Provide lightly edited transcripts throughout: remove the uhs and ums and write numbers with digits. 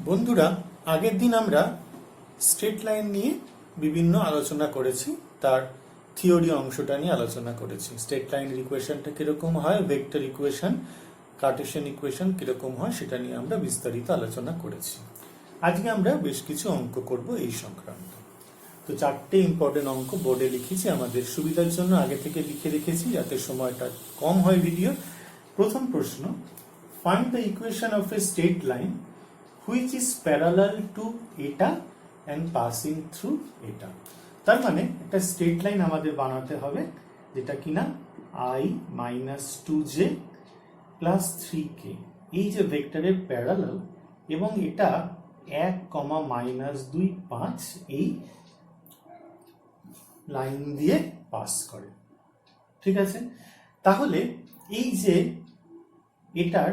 বন্ধুরা, আগের দিন আমরা স্ট্রেট লাইন নিয়ে বিভিন্ন আলোচনা করেছি। তার থিওরি অংশটা নিয়ে আলোচনা করেছি। স্ট্রেট লাইনের ইকুয়েশনটা কিরকম হয়, ভেক্টর ইকুয়েশন, কার্টেশিয়ান ইকুয়েশন কিরকম হয়, সেটা নিয়ে আমরা বিস্তারিত আলোচনা করেছি। আজকে আমরা বেশ কিছু অঙ্ক করব এই সংক্রান্ত। তো 4টে ইম্পর্টেন্ট অঙ্ক বোর্ডে লিখেছি আমাদের সুবিধার জন্য, আগে থেকে লিখে রেখেছি যাতে সময়টা কম হয় ভিডিও। প্রথম প্রশ্ন, find the equation of A straight line which is parallel to এটা and passing through এটা। তার মানে একটা স্ট্রেট লাইন আমাদের বানাতে হবে যেটা কিনা I - 2j plus 3k এই যে ভেক্টরের প্যারালাল, এবং এটা 1, -2, 5 এই লাইন দিয়ে পাস করে। ঠিক আছে, তাহলে এই যে এটার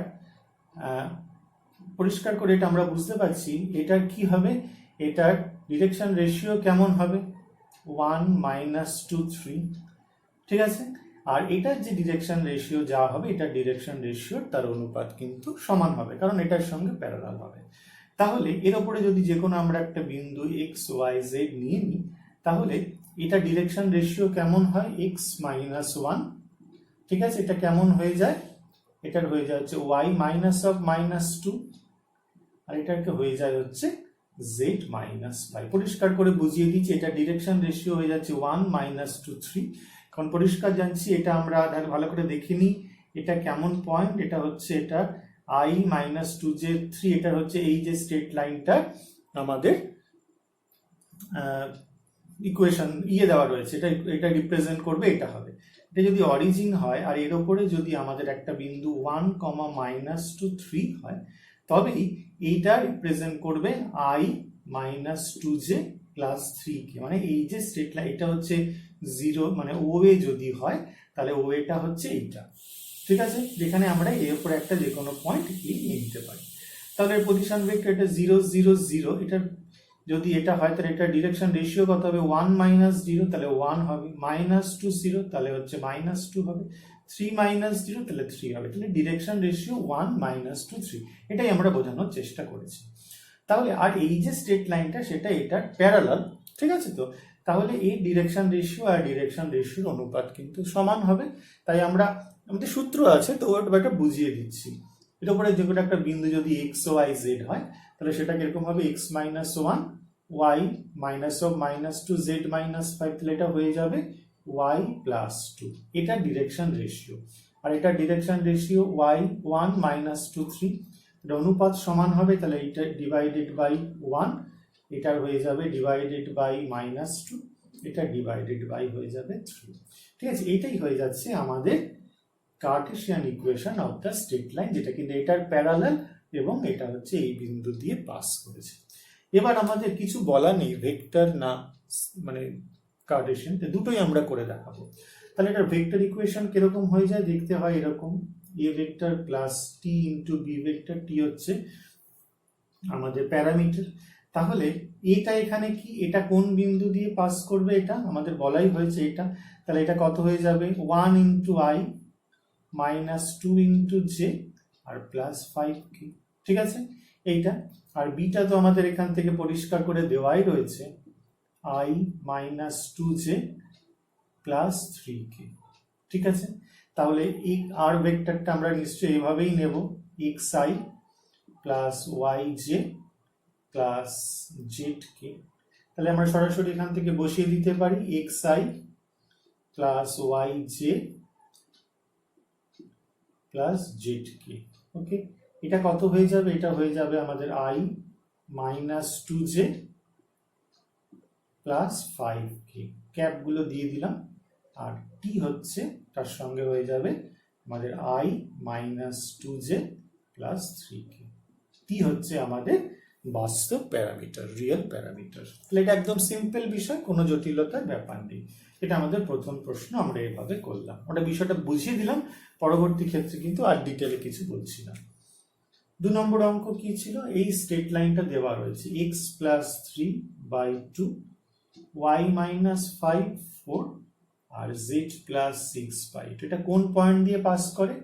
পরিষ্কার করে এটা আমরা বুঝতে পারছি এটার কি হবে, এটার ডিরেকশন রেশিও কেমন হবে 1 - 2, 3। ঠিক আছে, আর এটার যে ডিরেকশন রেশিও যা হবে, এটার ডিরেকশন রেশিও তার অনুপাত কিন্তু সমান হবে, কারণ এটার সঙ্গে প্যারালাল হবে। তাহলে এর উপরে যদি যে কোনো আমরা একটা বিন্দু x, y, z নিয়ে নিই, তাহলে এটা ডিরেকশন রেশিও কেমন হয় x - 1। ঠিক আছে, এটা কেমন হয়ে যায়, এটার হয়ে যায় হচ্ছে y - 2, আর এটাকে হয়ে যায় হচ্ছে z - 5। পরিষ্কার করে বুঝিয়ে দিচ্ছি, এটা ডিরেকশন রেশিও হয়ে যাচ্ছে 1 - 2, 3। কারণ পরিষ্কার জানছি, এটা আমরা ভালো করে দেখিনি এটা কেমন পয়েন্ট। এটা হচ্ছে এটা I - 2j 3, এটা হচ্ছে এই যে স্ট্রেট লাইনটা আমাদের ইকুয়েশন দেওয়া রয়েছে, এটা রিপ্রেজেন্ট করবে, এটা হবে। এটা যদি অরিজিন হয় আর এর উপরে যদি আমাদের একটা বিন্দু 1, -2, 3 হয়, তবেই এইটা রিপ্রেজেন্ট করবে I - 2j plus 3k। মানে এই যে স্ট্রেট লাইন, এটা হচ্ছে 0, মানে OA যদি হয় তাহলে OA-টা হচ্ছে এইটা। ঠিক আছে, যেখানে আমরা এর উপরে একটা যে কোনো পয়েন্ট নিয়ে নিতে পারি। তাহলে পজিশন ভেক্টর এটা 0, 0, 0। এটা যদি এটা হয় তাহলে এটা ডিরেকশন রেশিও কত হবে 1 - 0, তাহলে 1 হবে, -2, 0 তাহলে হচ্ছে -2 হবে, 3 - 0 তাহলে 3 হবে। তাহলে ডিরেকশন রেশিও 1 - 2, 3, এটাই আমরা বোঝানোর চেষ্টা করেছি। তাহলে আর এই যে স্ট্রেট লাইনটা সেটা এটার প্যারালাল। ঠিক আছে, তো তাহলে এই ডিরেকশন রেশিও আর ডিরেকশন রেশিওর অনুপাত কিন্তু সমান হবে। তাই আমাদের সূত্র আছে, তো ওটা বুঝিয়ে দিচ্ছি। এর উপরে যে কোনো একটা বিন্দু যদি x, y, z হয়, তাহলে সেটা কিরকম হবে x - 1, y -2, z - 5, তাহলে এটা হয়ে যাবে y + 2। এটা ডিরেকশন রেশিও, আর এটা ডিরেকশন রেশিও y 1 - 2, 3। এটা অনুপাত সমান হবে, তাহলে এটা ডিভাইডেড বাই 1, এটা হয়ে যাবে ডিভাইডেড বাই -2, এটা ডিভাইডেড বাই হয়ে যাবে 3। ঠিক আছে, এটাই হয়ে যাচ্ছে আমাদের Kardashian equation of the straight line, যেটা কিন্তু এটার প্যারালাল এবং এটা হচ্ছে এই বিন্দু দিয়ে পাস করেছে। এবার আমাদের কিছু বলা নেই, ভেক্টর না মানে কার্টেশিয়ান, দুটোই আমরা করে দেখাবো। তাহলে এটা ভেক্টর ইকুয়েশন কিরকম হয়ে যায় দেখতে হয় এরকম, a vector plus t into b vector. t হচ্ছে আমাদের প্যারামিটার। তাহলে এটা এখানে কি, এটা কোন বিন্দু দিয়ে পাস করবে, এটা আমাদের বলাই হয়েছে এটা। তাহলে এটা কত হয়ে যাবে 1 ইন্টু I -2 ইন্টু j আর প্লাস 5k। ঠিক আছে, এইটা। আর বিটা তো আমাদের এখান থেকে পরিষ্কার করে দেওয়াই রয়েছে I - 2j প্লাস 3k। ঠিক আছে, তাহলে এই আর ভেক্টরটা আমরা নিশ্চয়ই এইভাবেই নেব, xi plus yj plus zk। তাহলে আমরা সরাসরি এখান থেকে বসিয়ে দিতে পারি xi plus yj plus zk। ওকে, এটা কত হয়ে যাবে, এটা হয়ে যাবে আমাদের I - 2j প্লাস 5k। ক্যাপগুলো দিয়ে দিলাম, আর t হচ্ছে তার সঙ্গে হয়ে যাবে আমাদের I - 2j plus 3k। t হচ্ছে আমাদের বাস্তব প্যারামিটার, রিয়েল প্যারামিটার। তাহলে এটা একদম সিম্পল বিষয়, কোনো জটিলতার ব্যাপার নেই। এটা আমাদের প্রথম প্রশ্ন, আমরা এভাবে করলাম, ওটা বিষয়টা বুঝিয়ে দিলাম। পরবর্তী ক্ষেত্রে কিন্তু আর ডিটেলে কিছু বলছি না। 2 নম্বর অঙ্ক কি ছিল, এই স্ট্রেট লাইনটা দেওয়া রয়েছে x + 3/2, y - 5, 4 আর z + 6/2। এটা কোন পয়েন্ট দিয়ে পাস করে,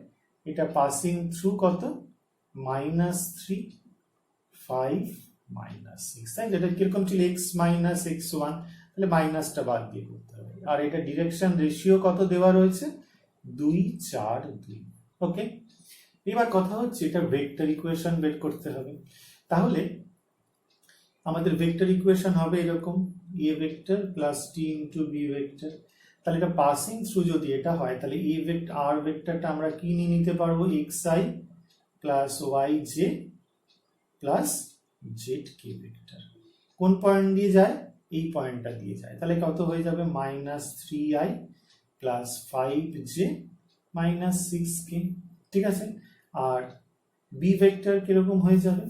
এটা পাসিং থ্রু কত -3, 5 মাইনাস 6, তাই এটা কিরকম ছিল x মাইনাস x1, তাহলে মাইনাসটা বাদ দিয়ে করতে হবে। আর এটা ডিরেকশন রেশিও কত দেওয়া রয়েছে, 2 4 2। ওকে, এবার কথা হচ্ছে এটা ভেক্টর ইকুয়েশন বের করতে হবে। তাহলে আমাদের ভেক্টর ইকুয়েশন হবে এরকম, a vector plus t into b vector. তাহলে এটা পাসিং থ্রু যদি এটা হয়, তাহলে a ভেক্টর r ভেক্টরটা আমরা কি নিয়ে নিতে পারবো, xi plus yj plus zk vector. কোন পয়েন্ট দিয়ে যায়, এই পয়েন্টটা দিয়ে যায়। তাহলে কত হয়ে যাবে, minus 3i plus 5j minus 6k। ঠিক আছে, আর বি ভেক্টর কিরকম হয়ে যাবে,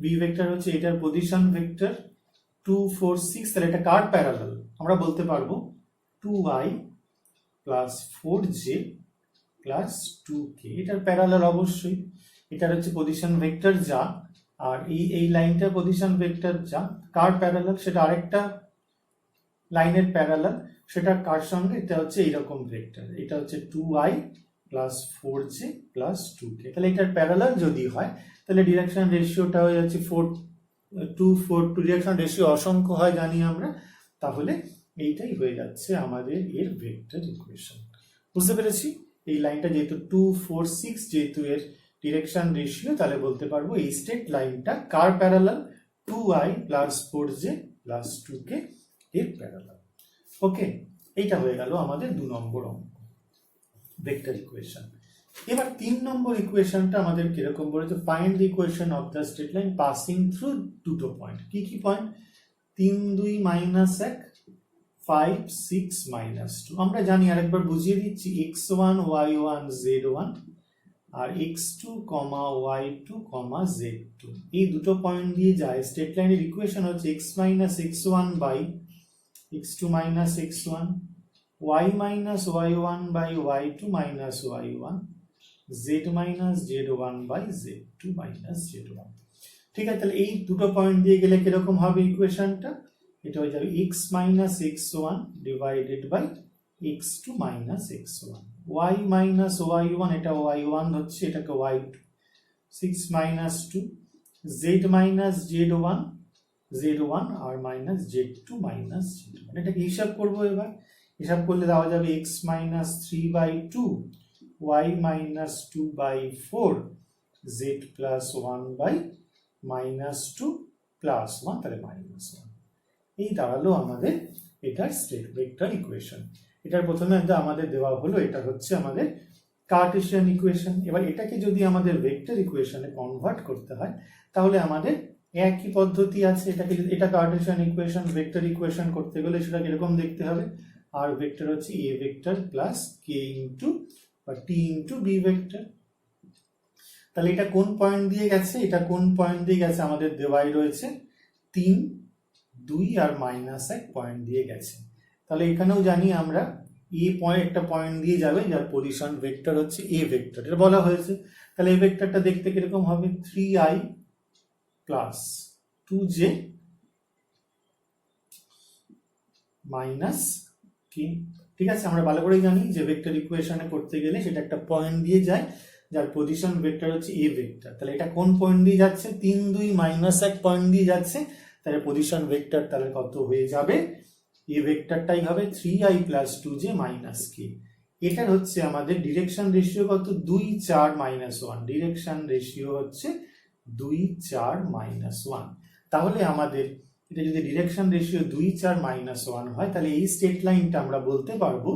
বি ভেক্টর হচ্ছে এটার পজিশন ভেক্টর 2 4 6, তাহলে এটা কার প্যারালাল, আমরা বলতে পারবো 2i plus 4j plus 2k, এটার প্যারালাল অবশ্যই। এটার হচ্ছে পজিশন ভেক্টর যা, আর এই লাইনটা পজিশন ভেক্টর যা, কার প্যারালাল সেটা আরেকটা লাইনের প্যারালাল, সেটা কার সঙ্গে, এটা হচ্ছে এইরকম ভেক্টর, এটা হচ্ছে 2i plus 4j plus 2k। তাহলে এটার প্যারালাল যদি হয়, তাহলে ডিরেকশন রেশিওটা হয়ে যাচ্ছে 4 2 4 2, ডিরেকশন রেশিও অসংখ্য হয় জানি আমরা, তাহলে এইটাই হয়ে যাচ্ছে আমাদের এর ভেক্টর ইকুয়েশন। বুঝতে পেরেছি, এই লাইনটা যেহেতু 2 4 6 যেহেতু এর ডিরেকশন রেশিও, তাহলে বলতে পারবো এই স্ট্রেট লাইনটা কার parallel, 2i plus 4j plus 2k এর প্যারালাল। ওকে, এইটা হয়ে গেল আমাদের 2 নম্বর অঙ্ক, ভেক্টর ইকুয়েশন। এবার 3 নম্বর ইকুয়েশনটা আমাদের কিরকম বলেছে, find the equation of the straight line passing through দুটো পয়েন্ট। কি কি পয়েন্ট, 3 2 মাইনাস 1 5 6 মাইনাস 2। আমরা জানি, আরেকবার বুঝিয়ে দিচ্ছি, x1 y1 z1 আর x2 y2 z2, এই দুটো পয়েন্ট দিয়ে যায়। স্ট্রেট লাইনের ইকুয়েশন হচ্ছে x minus x1 by x2 minus x1, y minus y1 by y2 minus y1, z minus z1 by z2 minus z1। ঠিক আছে, তাহলে এই দুটো পয়েন্ট দিয়ে গেলে কিরকম হবে ইকুয়েশনটা, এটা হয়ে যাবে x minus x1 divided by x2 minus x1, y minus y1, এটা y1 হচ্ছে, এটাকে y2, 6 minus 2, z minus z1 আর মাইনাস z2 মাইনাস z1। এটাকে হিসাব করবো। এবার হিসাব করলে দেওয়া যাবে x minus 3 by 2, y minus 2 by 4, z plus 1 by minus 2 plus 1, তাহলে মাইনাস 1। এই দাঁড়ালো আমাদের এটার স্টেট ভেক্টর ইকুয়েশন। এটার প্রথমে আমাদের দেওয়া হলো, এটা হচ্ছে আমাদের কার্টেসিয়ান ইকুয়েশন। এবার এটাকে যদি আমাদের ভেক্টর ইকুয়েশনে কনভার্ট করতে হয়, তাহলে আমাদের একই পদ্ধতি আছে। এটা কার্টেসিয়ান ইকুয়েশন ভেক্টর ইকুয়েশন করতে গেলে সেটা কিরকম দেখতে হবে, আর ভেক্টর হচ্ছে এ ভেক্টর প্লাস কে ইন্টু বা টি ইন্টু বি ভেক্টর। তাহলে এটা কোন পয়েন্ট দিয়ে গেছে, এটা কোন পয়েন্ট দিয়ে গেছে, আমাদের দেওয়াই রয়েছে 3 2 আর মাইনাস 1 পয়েন্ট দিয়ে গেছে। তাহলে এখানেও জানি আমরা এ পয়েন্ট, একটা পয়েন্ট দিয়ে যাবে যার পজিশন ভেক্টর হচ্ছে এ ভেক্টর, এটা বলা হয়েছে। তাহলে এই ভেক্টরটা দেখতে কিরকম হবে, 3i প্লাস 2j মাইনাস কি। ঠিক আছে, আমরা ভালো করেই জানি যে ভেক্টর ইকুয়েশনে করতে গেলে সেটা একটা পয়েন্ট দিয়ে যায় যার পজিশন ভেক্টর হচ্ছে এ ভেক্টর। তাহলে এটা কোন পয়েন্ট দিয়ে যাচ্ছে, 3 2 মাইনাস 1 পয়েন্ট দিয়ে যাচ্ছে, তাহলে পজিশন ভেক্টর তাহলে কত হয়ে যাবে, এ ভেক্টরটাই হবে 3i প্লাস 2j মাইনাস কে। এটার হচ্ছে আমাদের ডিরেকশন রেশিও কত, 2 4 মাইনাস 1, ডিরেকশন রেশিও হচ্ছে 2 4 মাইনাস 1। তাহলে আমাদের এটা যদি ডিরেকশন রেশিও 2 4 মাইনাস 1 হয়, তাহলে এই স্ট্রেট লাইনটা আমরা বলতে পারবো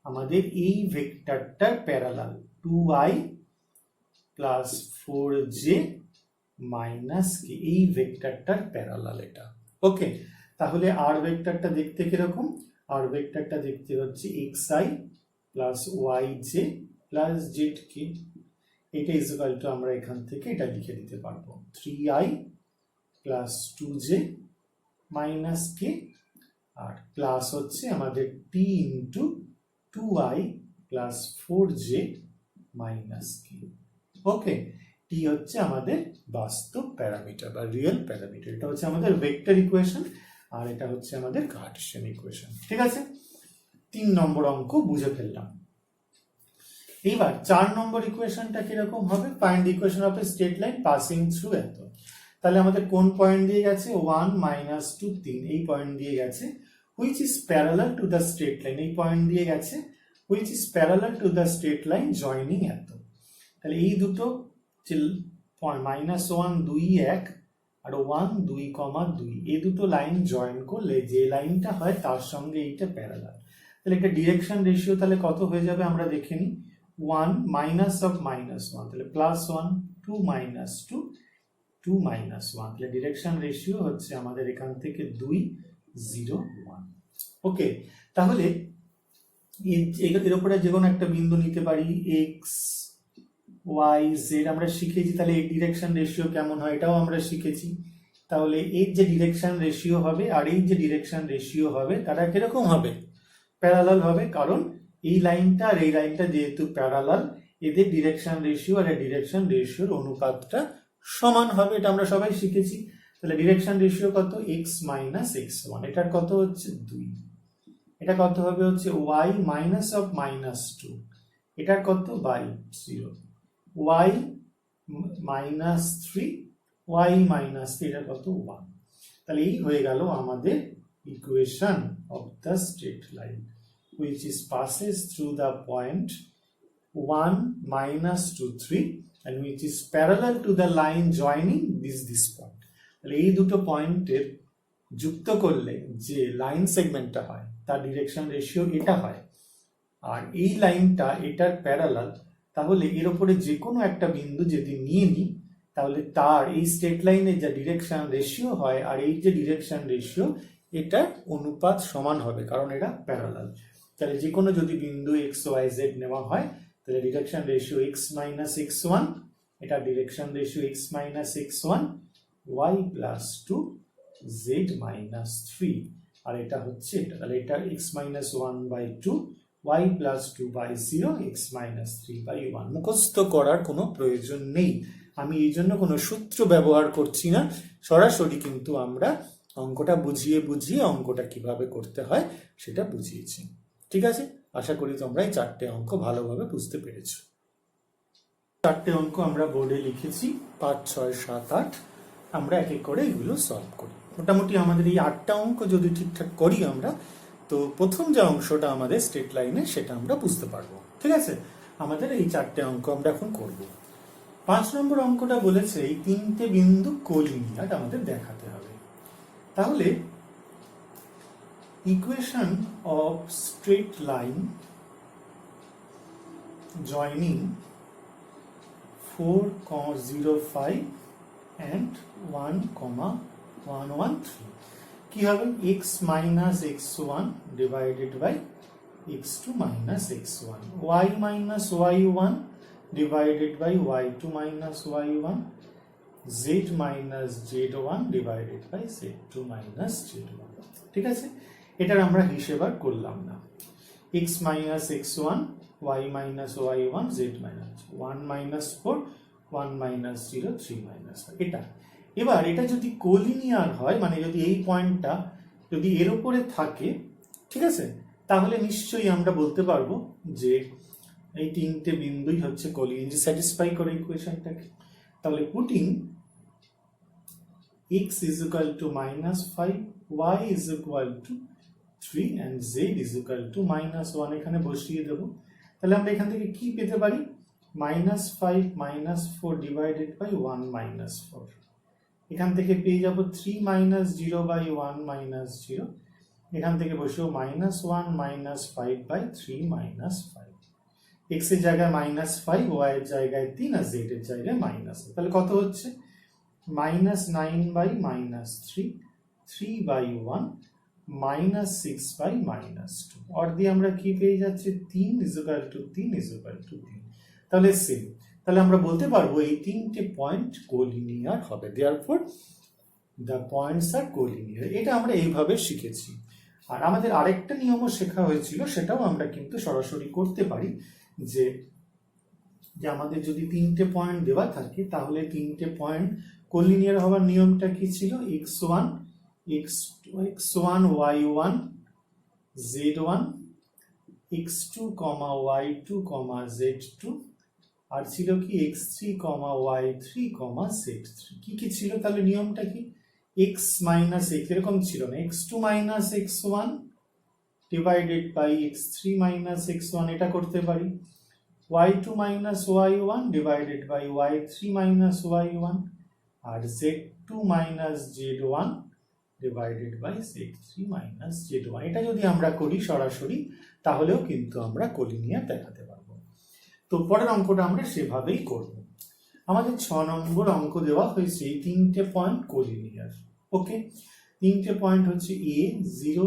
আমাদের এই ভেক্টরটার parallel, 2i plus 4j minus k, এই ভেক্টরটার প্যারালাল এটা। ওকে, তাহলে আর ভেক্টরটা দেখতে কিরকম, আর ভেক্টরটা দেখতে হচ্ছে xi plus yj plus zk। এটা ইকুয়াল টু আমরা এখান থেকে এটা লিখে দিতে পারবো 3i plus 2j minus k, আর প্লাস হচ্ছে আমাদের t into 2i plus 4j minus k। ওকে, টি হচ্ছে আমাদের বাস্তব প্যারামিটার বা রিয়েল প্যারামিটার। এটা হচ্ছে আমাদের ভেক্টর ইকুয়েশন, আর এটা হচ্ছে আমাদের কার্টেসিয়ান ইকুয়েশন। ঠিক আছে, 3 নম্বর অঙ্ক বুঝে ফেললাম। এইবার 4 নম্বর ইকুয়েশনটা কিরকম হবে, find the equation of A straight line passing through এত। তাহলে আমাদের কোন পয়েন্ট দিয়ে গেছে 1 মাইনাস 2 3 এই পয়েন্ট দিয়ে গেছে which is parallel to the straight line এই পয়েন্ট দিয়ে গেছে which is parallel to the straight line joining এত। তাহলে এই দুটো মাইনাস 1 2 1 আর 1 2 2 এই দুটো লাইন জয়েন করলে যে লাইনটা হয় তার সঙ্গে এইটা প্যারালাল। তাহলে একটা ডিরেকশন রেশিও তাহলে কত হয়ে যাবে আমরা দেখে নিই 1 মাইনাস অফ মাইনাস 1 তাহলে প্লাস 1 2 মাইনাস 2 2 মাইনাস 1 তাহলে ডিরেকশন রেশিও হচ্ছে আমাদের এখান থেকে 2 0 1। ওকে, তাহলে এর উপরে যে কোনো একটা বিন্দু নিতে পারি এক্স ওয়াই জেড আমরা শিখেছি। তাহলে এই ডিরেকশন রেশিও কেমন হয় এটাও আমরা শিখেছি। তাহলে এর যে ডিরেকশন রেশিও হবে আর এই যে ডিরেকশন রেশিও হবে তারা কিরকম হবে, প্যারালাল হবে, কারণ এই লাইনটা আর এই লাইনটা যেহেতু প্যারালাল এদের ডিরেকশন রেশিও আর ডিরেকশন রেশিওর অনুপাতটা সমান হবে, এটা আমরা সবাই শিখেছি। তাহলে ডিরেকশন রেশিও কত x মাইনাস x1, এটার কত হচ্ছে 2, এটা কত হবে হচ্ছে y মাইনাস অফ মাইনাস 2, এটার কত by 0, y minus 3 y minus 3 এটার কত 1। তাহলে এই হয়ে গেল আমাদের equation of the straight line which is passes through the point 1 minus 2 3 and which is parallel to the line joining this point। তাহলে এই দুটো পয়েন্টের যুক্ত করলে যে লাইন সেগমেন্টটা হয় তার ডিরেকশন রেশিও এটা হয় আর এই লাইনটা এটার প্যারালাল। তাহলে এর উপরে যে কোনো একটা বিন্দু যদি নিয়ে নিই তাহলে তার এই স্ট্রেট লাইনের যা ডিরেকশন রেশিও হয় আর এই যে ডিরেকশন রেশিও এটার অনুপাত সমান হবে কারণ এটা প্যারালাল। তাহলে যে কোনো যদি বিন্দু এক্স ওয়াই জেড নেওয়া হয় তাহলে direction ratio x minus x one, এটা direction ratio x minus x one y plus two z minus three, আর এটা হচ্ছে এটা। তাহলে এটা x minus one by two y plus two by zero x minus three by one. মুখস্থ করার কোনো প্রয়োজন নেই, আমি এই জন্য কোনো সূত্র ব্যবহার করছি না, সরাসরি কিন্তু আমরা অঙ্কটা বুঝিয়ে বুঝিয়ে অঙ্কটা কিভাবে করতে হয় সেটা বুঝিয়েছি। ঠিক আছে, আশা করি তোমরা এই চারটে অঙ্ক ভালোভাবে বুঝতে পেরেছো। চারটে অঙ্ক আমরা বোর্ডে লিখেছি 5 6 7 8, আমরা এক এক করে এগুলো সলভ করি। মোটামুটি আমাদের এই 8টা অঙ্ক যদি ঠিকঠাক করি আমরা, তো প্রথম যে অংশটা আমাদের স্ট্রেট লাইনে সেটা আমরা বুঝতে পারবো। ঠিক আছে, আমাদের এই চারটে অঙ্ক আমরা এখন করব। 5 নম্বর অঙ্কটা বলেছে এই তিনটে বিন্দু কোলিনিয়ার আমাদের দেখাতে হবে। তাহলে equation of straight line joining 4,05 and 1,113 কি হবে x minus x1 divided by x2 minus x1, y minus y1 divided by y2 minus y1, z minus z1 divided by z2 minus z1। ঠিক আছে, এটার আমরা হিসেব আর করলাম না। x minus x1 y minus y1 z minus 1 minus 4 1 minus 0 3 minus 1 এটা। এবার এটা যদি কোলিনিয়ার হয় মানে যদি এই পয়েন্টটা যদি এর উপরে থাকে, ঠিক আছে, তাহলে নিশ্চয়ই আমরা বলতে পারবো যে এই তিনটে বিন্দুই হচ্ছে কোলিনিয়ার, স্যাটিসফাই করে ইকুয়েশনটাকে। তাহলে putting x is equal to minus 5 y is equal to 3 and z is equal to minus 1 এখানে বসিয়ে দেব। তাহলে আমরা এখান থেকে কি পেতে পারি, minus 5 minus 4 divided by 1 minus 4, এখান থেকে পেয়ে যাব 3 minus 0 by 1 minus 0, এখান থেকে বসেও minus 1 minus 5 by 3 minus 5, x এর জায়গায় minus 5, y এর জায়গায় 3 আর z এর জায়গায় minus। তাহলে কত হচ্ছে minus 9 by minus 3 3 by 1 minus 6 by minus 2, और দিয়ে আমরা কি পেয়ে যাচ্ছি 3 is equal to 3 is equal to 3। তাহলে সেম, তাহলে আমরা বলতে পারবো এই তিনটে পয়েন্ট কোলিনিয়ার হবে, therefore the points are collinear। এটা আমরা এইভাবে শিখেছি। আর আমাদের আরেকটা নিয়মও শেখা হয়েছিল, সেটাও আমরা কিন্তু সরাসরি করতে পারি যে আমাদের যদি তিনটে পয়েন্ট দেওয়া থাকে তাহলে তিনটে পয়েন্ট কোলিনিয়ার হওয়ার নিয়মটা কি ছিল, x1 x1 y1 z1 x2 y2 z2 আর ছিল কি x3, y3, z3। কি কি ছিল তাহলে নিয়মটা কি? x মাইনাস x এরকম ছিল না, x2 minus x1 divided by x3 minus x1 এটা করতে পারি, y2 minus y1 divided by y3 minus y1, আর z2 minus z1 divided by z3 minus z1। এটা যদি আমরা করি সরাসরি তাহলেও কিন্তু আমরা কোলিনিয়ার দেখাতে পারবো। তো পরের অঙ্কটা আমরা সেভাবেই করব। আমাদের 6 নম্বর অঙ্ক দেওয়া হয়েছে এই 3টে পয়েন্ট কোলিনিয়ার। ওকে, 3টে পয়েন্ট হচ্ছে a 0,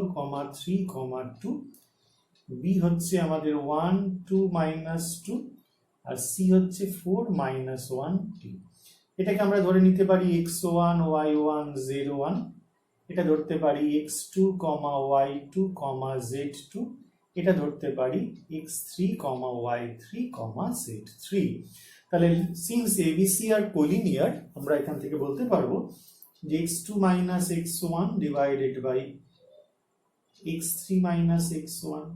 3, 2, b হচ্ছে আমাদের 1, 2, -2, আর c হচ্ছে 4, -1, 2। এটাকে আমরা ধরে নিতে পারি x1, y1, z1, এটা ধরতে পারি x2, y2, z2, এটা ধরতে পারি x3, y3, z3। তাহলে সিন্স ABC আর কোলিনিয়ার আমরা এখান থেকে বলতে পারবো যে x2 minus x1 divided by x3 minus x1,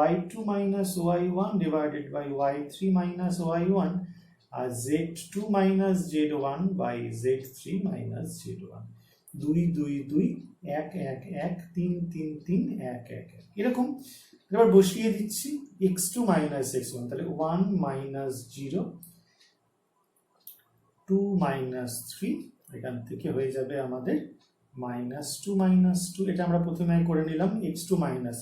y2 minus y1 divided by y3 minus y1, আর z2 minus z1 by z3 minus z1। 2, 2, 2, 1, 1, 1, 3, 3, 3, 1, 1, 1 এরকম। এবার বসিয়ে দিচ্ছি x2 মাইনাস x1, তাহলে 1 মাইনাস 0, 2 মাইনাস 3, এখান থেকে হয়ে যাবে আমাদের -2 -2। এটা আমরা প্রথমে করে নিলাম x2 মাইনাস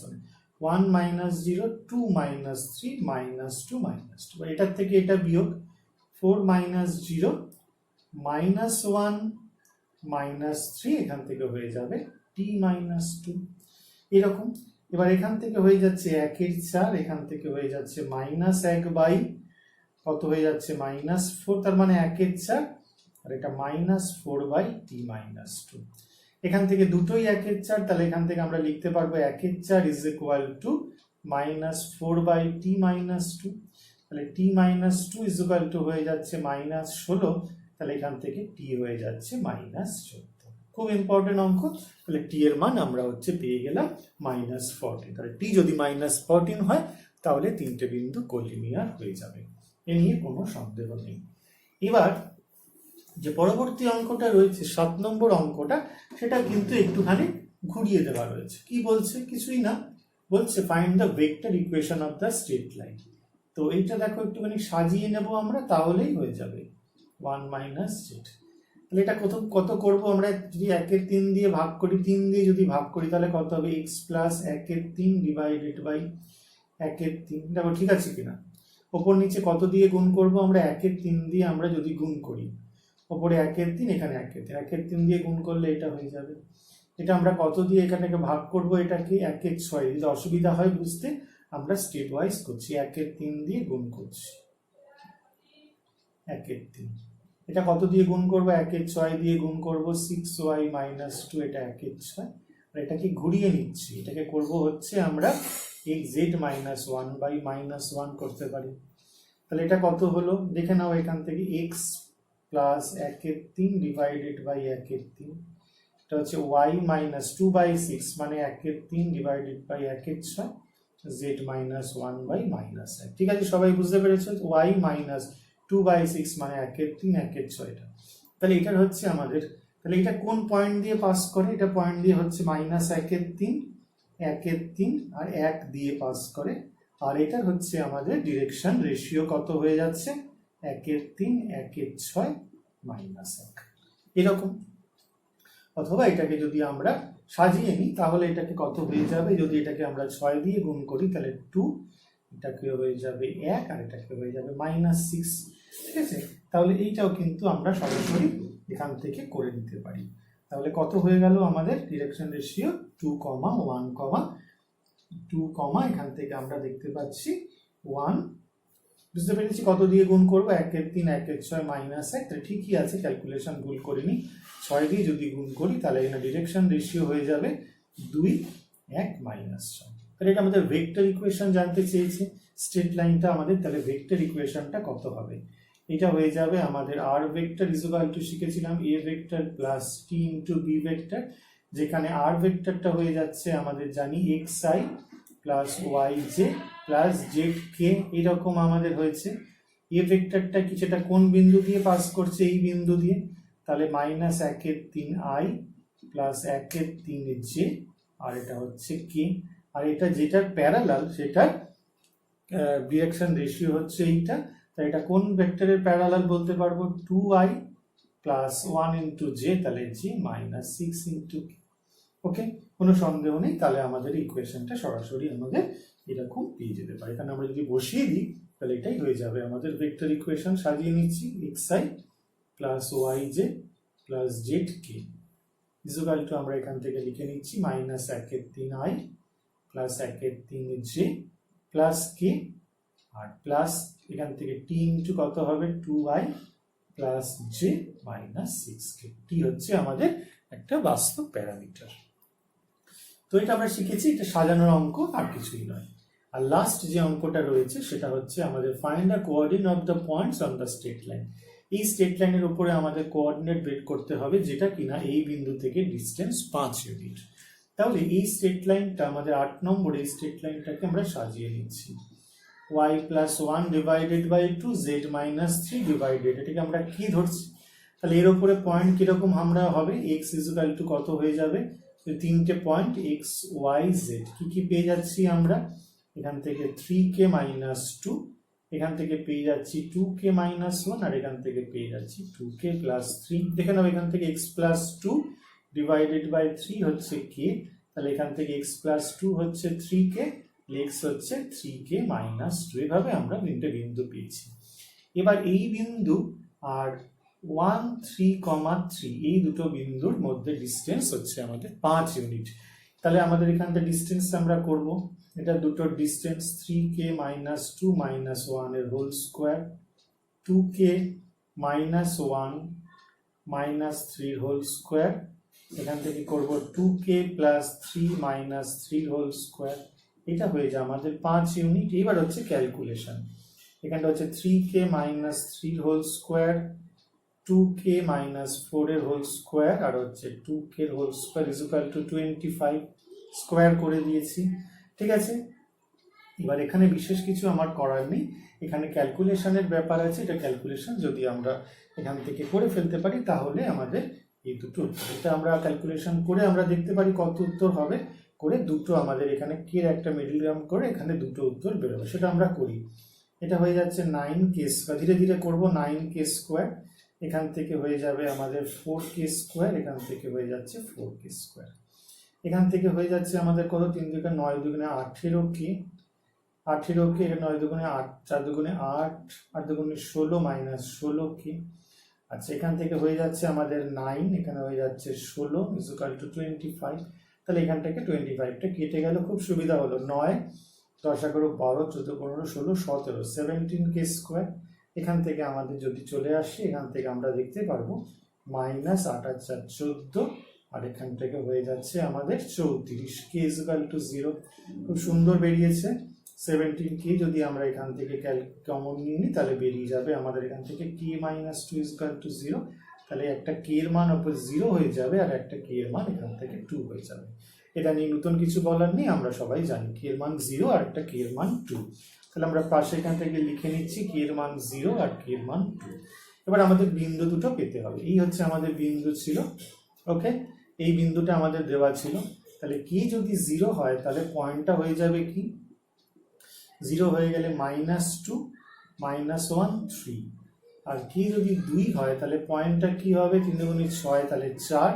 1 মাইনাস 0, 2 মাইনাস 3, -2 -2। এটার থেকে এটা বিয়োগ 4 মাইনাস 0, -1 -3, এখান থেকে হয়ে যাবে t -2 এরকম। এবার এখান থেকে হয়ে যাচ্ছে 1 এর 4, এখান থেকে হয়ে যাচ্ছে -1 বাই কত হয়ে যাচ্ছে -4, তার মানে 1 এর 4, আর এটা -4 বাই t -2। এখান থেকে দুটোই 1 এর 4, তাহলে এখান থেকে আমরা লিখতে পারবো 1 এর 4 is equal to -4 by t -2। তাহলে t -2 ইজ ইকুয়াল টু হয়ে যাচ্ছে -16, তাহলে এখান থেকে t হয়ে যাচ্ছে -14। খুব ইম্পর্টেন্ট অঙ্ক। তাহলে t এর মান আমরা হচ্ছে পেয়ে গেলাম -14। তাহলে t যদি -14 হয় তাহলে 3টে বিন্দু কোলিনিয়ার হয়ে যাবে, এ নিয়ে কোনো সন্দেহ নেই। এবার যে পরবর্তী অঙ্কটা রয়েছে 7 নম্বর অঙ্কটা, সেটা কিন্তু একটুখানি ঘুরিয়ে দেওয়া রয়েছে। কি বলছে? কিছুই না, বলছে find the vector equation of the straight line. তো এইটা দেখো একটুখানি সাজিয়ে নেব আমরা, তাহলেই হয়ে যাবে 1 মাইনাস z। তাহলে এটা কত করব আমরা? যদি 1 এর 3 দিয়ে ভাগ করি, 3 দিয়ে যদি ভাগ করি তাহলে কত হবে? x প্লাস 1 এর 3 ডিভাইডেড বাই 1 এর 3। দেখো ঠিক আছে কিনা? ওপর নিচে কত দিয়ে গুণ করব আমরা? 1 এর 3 দিয়ে আমরা যদি গুণ করি, ওপরে 1 এর 3, এখানে 1 এর 3, 1 এর 3 দিয়ে গুণ করলে এটা হয়ে যাবে। এটা আমরা কত দিয়ে এখানে ভাগ করব? এটাকে 1 এর 6। যদি অসুবিধা হয় বুঝতে, আমরা স্টেপ ওয়াইজ করছি। 1 এর 3 দিয়ে গুণ করছি, 1 এর 3। এটা কত দিয়ে গুণ করব? 1 এর 6 দিয়ে গুণ করব, 6y - 2, এটা 1 এর 6। আর এটাকে ঘুরিয়ে নিচ্ছি, এটাকে করব হচ্ছে আমরা xz - 1 বাই -1 করতে পারি। তাহলে এটা কত হলো দেখে নাও এখান থেকে, x প্লাস 1 এর 3 ডিভাইডেড বাই 1 এর 3, এটা হচ্ছে y - 2 বাই 6 মানে 1 এর 3 ডিভাইডেড বাই 1 এর 6, z - 1 বাই -1। ঠিক আছে, সবাই বুঝতে পেরেছো? y - 2 বাই 6 মানে 1 এর 3, 1 এর 6 এটা। তাহলে এটা হচ্ছে আমাদের, তাহলে এটা কোন পয়েন্ট দিয়ে পাস করে? এটা পয়েন্ট দিয়ে হচ্ছে -1 এর 3, 1 এর 3 আর 1 দিয়ে পাস করে। আর এটা হচ্ছে আমাদের ডিরেকশন রেশিও কত হয়ে যাচ্ছে? 1 এর 3, 1 এর 6, -1 এরকম। অথবা এটাকে যদি আমরা সাজিয়ে নিই তাহলে এটাকে কত হয়ে যাবে? যদি এটাকে আমরা 6 দিয়ে গুণ করি তাহলে 2, এটাকে হয়ে যাবে 1, আর এটাকে হয়ে যাবে -6। ঠিক আছে, তাহলে এইটাও কিন্তু আমরা সরাসরি এখান থেকে করে নিতে পারি। তাহলে কত হয়ে গেল আমাদের ডিরেকশন রেশিও? 2, 1, 2, এখান থেকে আমরা দেখতে পাচ্ছি 1। বুঝতে পেরেছি কত দিয়ে গুণ করবো? 1 এর 3, 1 এর 6, -1। তাহলে ঠিকই আছে, ক্যালকুলেশন ভুল করিনি। 6 দিয়ে যদি গুণ করি তাহলে এখানে ডিরেকশন রেশিও হয়ে যাবে 2, 1, -6। তাহলে এটা আমাদের ভেক্টর ইকুয়েশন জানতে চেয়েছে স্ট্রেট লাইনটা আমাদের। তাহলে ভেক্টর ইকুয়েশনটা কত হবে? এটা হয়ে যাবে আমাদের r vector is equal two, শিখেছিলাম a vector plus t into b vector, যেখানে r ভেক্টরটা হয়ে যাচ্ছে আমাদের জানি xi plus yj plus zk, এরকম আমাদের হয়েছে। এ ভেক্টরটা কি, সেটা কোন বিন্দু দিয়ে পাস করছে, এই বিন্দু দিয়ে, তাহলে -1/3i প্লাস 1/3j, আর এটা হচ্ছে কে, আর এটা যেটার প্যারালাল সেটার ডিরেকশন রেশিও হচ্ছে এইটা, তাই এটা কোন ভেক্টরের প্যারালাল বলতে পারবো, 2i প্লাস 1 ইন্টু জে, তাহলে j -6 ইন্টু কে। ওকে, কোনো সন্দেহ নেই, তাহলে আমাদের ইকুয়েশনটা সরাসরি আমাদের এরকম পেয়ে যেতে পারে। এখানে আমরা যদি বসিয়ে দিই তাহলে এটাই হয়ে যাবে আমাদের ভেক্টর ইকুয়েশন। সাজিয়ে নিচ্ছি, xi plus yj plus zk equal to, আমরা এখান থেকে লিখে নিচ্ছি -1/3i প্লাস 1/3j প্লাস কে, আর প্লাস এখান থেকে t ইন্টু কত হবে, 2i প্লাস j -6k। টি হচ্ছে আমাদের একটা বাস্তব প্যারামিটার। তো এটা আমরা শিখেছি, এটা সাজানোর অঙ্ক, আর কিছুই নয়। আর লাস্ট যে অঙ্কটা রয়েছে সেটা হচ্ছে আমাদের find the coordinate of the points on the straight line. এই স্ট্রেট লাইনের উপরে আমাদের কোঅর্ডিনেট বের করতে হবে, যেটা কিনা এই বিন্দু থেকে ডিস্টেন্স 5 ইউনিট। তাহলে এই স্ট্রেট লাইনটা আমাদের 8 নম্বর, এই স্ট্রেট লাইনটাকে আমরা সাজিয়ে নিচ্ছি, y plus 1 divided by 2 z minus 3 divided, এটাকে আমরা কি ধরছি, তাহলে এর উপরে পয়েন্ট কিরকম আমরা হবে, x ইকুয়াল টু কত হয়ে যাবে, তিনটে পয়েন্ট x y z, কি পেয়ে যাচ্ছি আমরা, এখান থেকে 3k মাইনাস 2, এখান থেকে পেয়ে যাচ্ছি 2k মাইনাস 1, আর এখান থেকে পেয়ে যাচ্ছি 2k প্লাস 3। দেখে নাও, এখান থেকে x প্লাস 2 ডিভাইডেড বাই 3 হচ্ছে k, তাহলে এখান থেকে x প্লাস 2 হচ্ছে 3k, x হচ্ছে 3k মাইনাস 2। এভাবে আমরা তিনটে বিন্দু পেয়েছি। এবার এই বিন্দু আর 1, 3, 3 এই দুটো বিন্দুর মধ্যে ডিস্টেন্স হচ্ছে আমাদের 5 ইউনিট। তাহলে আমাদের এখান থেকে ডিস্টেন্স আমরা করব, এটা দুটো ডিস্টেন্স 3k মাইনাস 2 মাইনাস 1 এর whole square, 2k minus 1 minus 3 whole square, এখান থেকে করব 2k plus 3 minus 3 whole square, এটা হয়ে যায় আমাদের 5 ইউনিট। এবার হচ্ছে ক্যালকুলেশন, এখানটা হচ্ছে 3k minus 3 whole square, 2k minus 4 এর হোল স্কোয়ার, আর হচ্ছে 2k এর whole square equal to 25 square করে দিয়েছি। ঠিক আছে, এবার এখানে বিশেষ কিছু আমার করার নেই, এখানে ক্যালকুলেশনের ব্যাপার আছে, এটা ক্যালকুলেশন যদি আমরা এখান থেকে করে ফেলতে পারি তাহলে আমাদের এই দুটো উত্তর, এটা আমরা ক্যালকুলেশন করে আমরা দেখতে পারি কত উত্তর হবে, করে দুটো আমাদের এখানে কে একটা মিডল গ্রাউন্ড করে এখানে দুটো উত্তর বেরোবে, সেটা আমরা করি। এটা হয়ে যাচ্ছে 9k স্কোয়ার, ধীরে ধীরে করবো, 9k স্কোয়ার, এখান থেকে হয়ে যাবে আমাদের 4k স্কোয়ার, এখান থেকে হয়ে যাচ্ছে 4k স্কোয়ার, এখান থেকে হয়ে যাচ্ছে আমাদের কত, 3 দুগুণে 9 দুগুণে 18k, 18k, 9 দুগুণে 8, 4 দুগুণে 8, 8 দুগুণে 16 মাইনাস 16k। আচ্ছা, এখান থেকে হয়ে যাচ্ছে আমাদের 9, এখানে হয়ে যাচ্ছে 16 ইকুয়াল টু 25, তাহলে এখান থেকে 25টা কেটে গেল, খুব সুবিধা হলো, 9 10 11 12 14 15 16 17 17k স্কোয়ার। এখান থেকে আমাদের যদি চলে আসি, এখান থেকে আমরা দেখতে পারবো মাইনাস 8 আর 4 14, আর এখান থেকে হয়ে যাচ্ছে আমাদের 34k ইকুয়াল টু 0। খুব সুন্দর বেরিয়েছে। 17k যদি আমরা এখান থেকে কমন নিয়ে নিই তাহলে বেরিয়ে যাবে আমাদের এখান থেকে k মাইনাস 2 ইকুয়াল টু 0, তাহলে একটা k এর মান উপর 0 হয়ে যাবে, আর একটা k এর মান এখান থেকে 2 হয়ে যাবে। এটা নিয়ে নতুন কিছু বলার নেই, আমরা সবাই জানি k এর মান 0 আর একটা k এর মান 2। তাহলে আমরা পাশে এখান থেকে লিখে নিচ্ছি k এর মান 0 আর k এর মান 2। এবার আমাদের বিন্দু দুটো পেতে হবে, এই হচ্ছে আমাদের বিন্দু ছিল। ওকে, এই বিন্দুটা আমাদের দেওয়া ছিল, তাহলে k যদি 0 হয় তাহলে পয়েন্টটা হয়ে যাবে কি, 0 হয়ে গেলে -2 -1 3, আর k যদি 2 হয় তাহলে পয়েন্টটা কি হবে, 3 দুগুণে 6 তাহলে 4,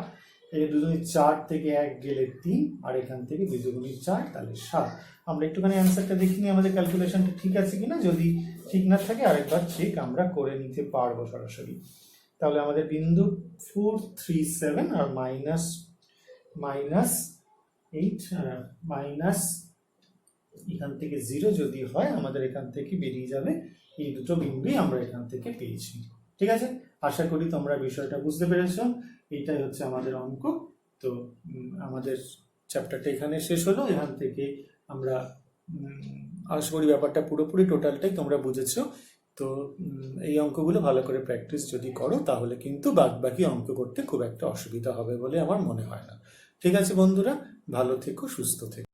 এই 2 দুগুণে 4 থেকে 1 গেলে 3, আর এখান থেকে 2 দুগুণে 4 তাহলে 7। আমরা একটুখানি অ্যান্সারটা দেখে নিই আমাদের ক্যালকুলেশনটা ঠিক আছে কিনা, যদি ঠিক না থাকে আরেকবার চেক আমরা করে নিতে পারবো সরাসরি। তাহলে আমাদের বিন্দু 4 3 7 আর -8 মাইনাস এখান থেকে 0 যদি হয় আমাদের এখান থেকে বেরিয়ে যাবে, এই দুটো বিন্দুই আমরা এখান থেকে পেয়েছি। ঠিক আছে, আশা করি তোমরা বিষয়টা বুঝতে পেরেছো। এইটাই হচ্ছে আমাদের অঙ্ক। তো আমাদের চ্যাপ্টারটা এখানে শেষ হলো, এখান থেকে আমরা আশা করি ব্যাপারটা পুরোপুরি টোটালটাই তোমরা বুঝেছো। তো এই অঙ্কগুলো ভালো করে প্র্যাকটিস যদি করো তাহলে কিন্তু বাকি অঙ্ক করতে খুব একটা অসুবিধা হবে বলে আমার মনে হয় না। ঠিক আছে বন্ধুরা, ভালো থেকো, সুস্থ থেকো।